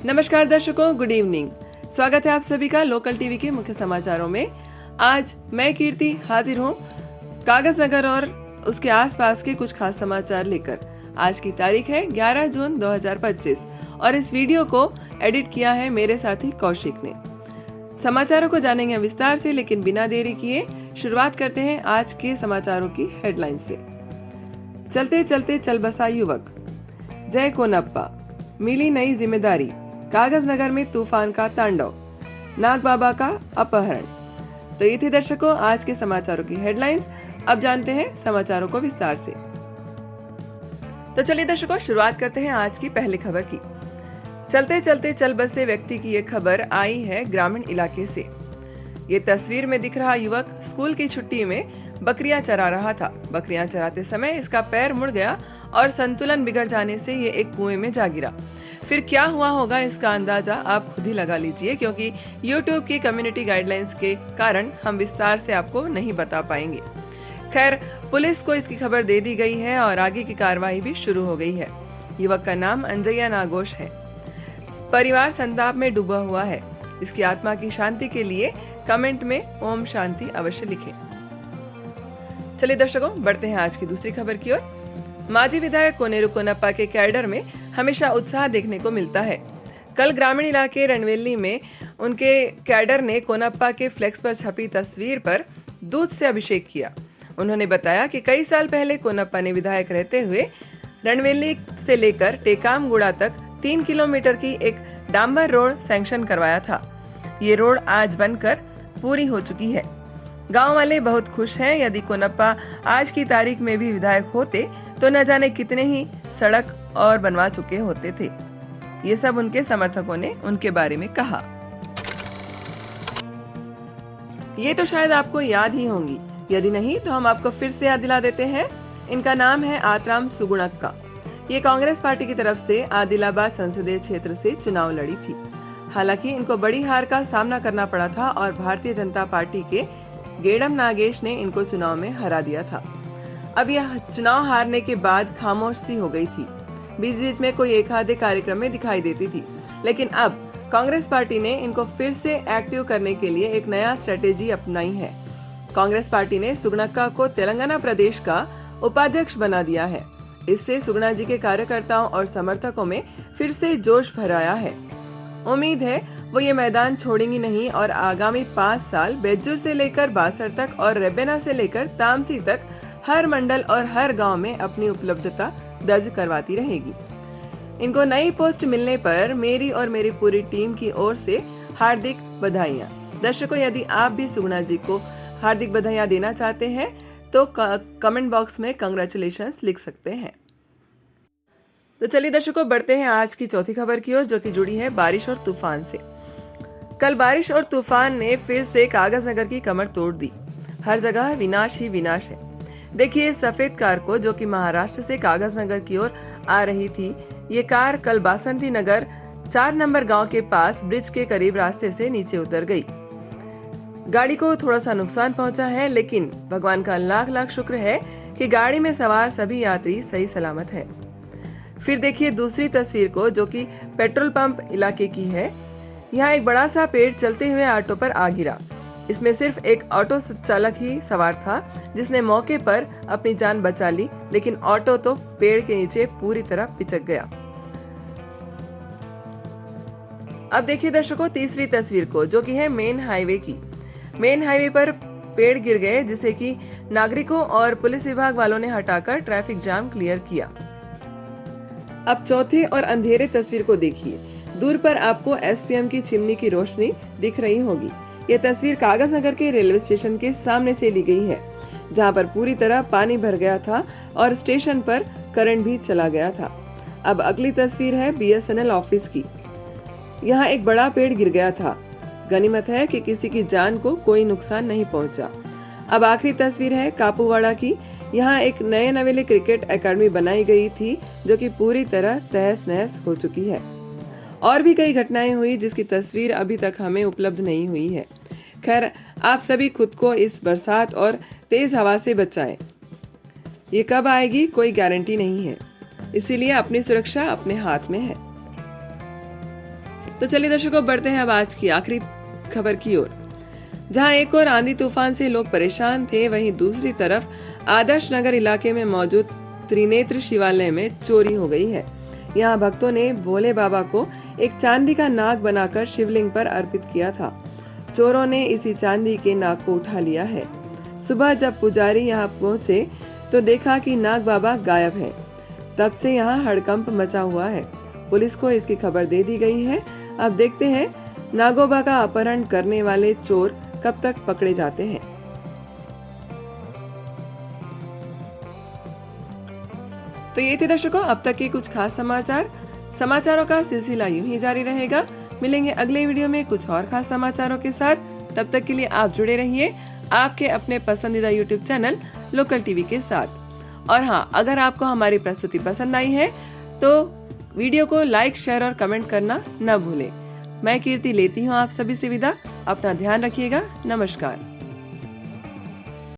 नमस्कार दर्शकों, good evening. स्वागत है आप सभी का लोकल टीवी के मुख्य समाचारों में। आज मैं कीर्ति हाजिर हूँ कागज नगर और उसके आसपास के कुछ खास समाचार लेकर। आज की तारीख है 11 जून 2025 और इस वीडियो को एडिट किया है मेरे साथी कौशिक ने। समाचारों को जानेंगे विस्तार से, लेकिन बिना देरी किए शुरुआत करते हैं आज के समाचारों की हेडलाइन से। चलते चलते चल बसा युवक, जय कोनप्पा, मिली नई जिम्मेदारी, कागज नगर में तूफान का तांडव, नाग बाबा का अपहरण। तो ये थे दर्शकों आज के समाचारों की हेडलाइंस। अब जानते हैं समाचारों को विस्तार से। तो चलिए दर्शकों, शुरुआत करते हैं आज की पहली खबर की। चलते चलते चल बसे व्यक्ति की ये खबर आई है ग्रामीण इलाके से। ये तस्वीर में दिख रहा युवक स्कूल की छुट्टी में बकरियां चरा रहा था। बकरियां चराते समय इसका पैर मुड़ गया और संतुलन बिगड़ जाने से ये एक कुएं में जा गिरा। फिर क्या हुआ होगा इसका अंदाजा आप खुद ही लगा लीजिए, क्योंकि YouTube की कम्युनिटी गाइडलाइंस के कारण हम विस्तार से आपको नहीं बता पाएंगे। खैर, पुलिस को इसकी खबर दे दी गई है और आगे की कार्रवाई भी शुरू हो गई है। युवक का नाम अंजैया नागोश है। परिवार संताप में डूबा हुआ है। इसकी आत्मा की शांति के लिए कमेंट में ओम शांति अवश्य लिखें। चलिए दर्शकों, बढ़ते हैं आज की दूसरी खबर की ओर। माजी विधायक कोनेरू कोनप्पा के कैडर में हमेशा उत्साह देखने को मिलता है। कल ग्रामीण इलाके रणवेली में उनके कैडर ने कोनप्पा के फ्लेक्स पर छपी तस्वीर पर दूध से अभिषेक किया। उन्होंने बताया कि कई साल पहले कोनप्पा ने विधायक रहते हुए रणवेली से लेकर टेकामगुड़ा तक 3 किलोमीटर की एक डांबर रोड सैंक्शन करवाया था। ये रोड आज बनकर पूरी हो चुकी है। गांव वाले बहुत खुश हैं। यदि कोनप्पा आज की तारीख में भी विधायक होते तो न जाने कितने ही सड़क और बनवा चुके होते थे। ये सब उनके समर्थकों ने उनके बारे में कहा। ये तो शायद आपको याद ही होंगी, यदि नहीं तो हम आपको फिर से याद दिला देते हैं। इनका नाम है आतराम सुगुणक्का। ये कांग्रेस पार्टी की तरफ से आदिलाबाद संसदीय क्षेत्र से चुनाव लड़ी थी। हालांकि इनको बड़ी हार का सामना करना पड़ा था और भारतीय जनता पार्टी के गेडम नागेश ने इनको चुनाव में हरा दिया था। अब यह चुनाव हारने के बाद खामोश सी हो गई थी। बीच बीच में कोई एक आधे कार्यक्रम में दिखाई देती थी, लेकिन अब कांग्रेस पार्टी ने इनको फिर से एक्टिव करने के लिए एक नया स्ट्रेटेजी अपनाई है। कांग्रेस पार्टी ने सुगुणक्का को तेलंगाना प्रदेश का उपाध्यक्ष बना दिया है। इससे सुगुणा जी के कार्यकर्ताओं और समर्थकों में फिर से जोश भराया है। उम्मीद है वो ये मैदान छोड़ेंगी नहीं और आगामी 5 साल बेज्जुर से लेकर बासर तक और रेबेना से लेकर तामसी तक हर मंडल और हर गांव में अपनी उपलब्धता दर्ज करवाती रहेगी। इनको नई पोस्ट मिलने पर मेरी और मेरी पूरी टीम की ओर से हार्दिक बधाइयां। दर्शकों, यदि आप भी सुगुणा जी को हार्दिक बधाइयां देना चाहते हैं तो कमेंट बॉक्स में कांग्रेचुलेशंस लिख सकते हैं। तो चलिए दर्शकों, बढ़ते हैं आज की चौथी खबर की ओर, जो कि जुड़ी है बारिश और तूफान से। कल बारिश और तूफान ने फिर से कागज नगर की कमर तोड़ दी। हर जगह विनाश ही विनाश है। देखिए, सफेद कार को, जो कि महाराष्ट्र से कागज नगर की ओर आ रही थी, ये कार कल बासंती नगर 4 नंबर गांव के पास ब्रिज के करीब रास्ते से नीचे उतर गई। गाड़ी को थोड़ा सा नुकसान पहुंचा है, लेकिन भगवान का लाख लाख शुक्र है कि गाड़ी में सवार सभी यात्री सही सलामत है। फिर देखिए दूसरी तस्वीर को, जो कि पेट्रोल पंप इलाके की है। यहाँ एक बड़ा सा पेड़ चलते हुए ऑटो पर आ गिरा। इसमें सिर्फ एक ऑटो चालक ही सवार था, जिसने मौके पर अपनी जान बचा ली, लेकिन ऑटो तो पेड़ के नीचे पूरी तरह पिचक गया। अब देखिए दर्शकों तीसरी तस्वीर को, जो कि है मेन हाईवे की। मेन हाईवे पर पेड़ गिर गए, जिसे कि नागरिकों और पुलिस विभाग वालों ने हटाकर ट्रैफिक जाम क्लियर किया। अब चौथे और अंधेरे तस्वीर को देखिए। दूर पर आपको SPM की चिमनी की रोशनी दिख रही होगी। यह तस्वीर कागज नगर के रेलवे स्टेशन के सामने से ली गई है, जहां पर पूरी तरह पानी भर गया था और स्टेशन पर करंट भी चला गया था। अब अगली तस्वीर है BSNL ऑफिस की। यहाँ एक बड़ा पेड़ गिर गया था। गनीमत है कि किसी की जान को कोई नुकसान नहीं पहुंचा। अब आखिरी तस्वीर है कापूवाड़ा की। यहाँ एक नए नवेले क्रिकेट एकेडमी बनाई गई थी, जो कि पूरी तरह तहस नहस हो चुकी है। और भी कई घटनाएं हुई जिसकी तस्वीर अभी तक हमें उपलब्ध नहीं हुई है। खैर, आप सभी खुद को इस बरसात और तेज हवा से बचाएं। ये कब आएगी कोई गारंटी नहीं है, इसीलिए अपनी सुरक्षा अपने हाथ में है। तो चलिए दर्शकों, बढ़ते हैं अब आज की आखिरी खबर की ओर। जहां एक और आंधी तूफान से लोग परेशान थे, वहीं दूसरी तरफ आदर्श नगर इलाके में मौजूद त्रिनेत्र शिवालय में चोरी हो गई है। यहाँ भक्तों ने भोले बाबा को एक चांदी का नाग बनाकर शिवलिंग पर अर्पित किया था। चोरों ने इसी चांदी के नाग को उठा लिया है। सुबह जब पुजारी यहाँ पहुँचे तो देखा कि नाग बाबा गायब है। तब से यहाँ हड़कंप मचा हुआ है। पुलिस को इसकी खबर दे दी गई है। अब देखते हैं नागोबा का अपहरण करने वाले चोर कब तक पकड़े जाते हैं। तो ये थे दर्शकों अब तक के कुछ खास समाचारों का सिलसिला यूं ही जारी रहेगा। मिलेंगे अगले वीडियो में कुछ और खास समाचारों के साथ। तब तक के लिए आप जुड़े रहिए आपके अपने पसंदीदा YouTube चैनल लोकल टीवी के साथ। और हाँ, अगर आपको हमारी प्रस्तुति पसंद आई है तो वीडियो को लाइक, शेयर और कमेंट करना न भूलें। मैं कीर्ति लेती हूँ आप सभी से विदा। अपना ध्यान रखिएगा। नमस्कार।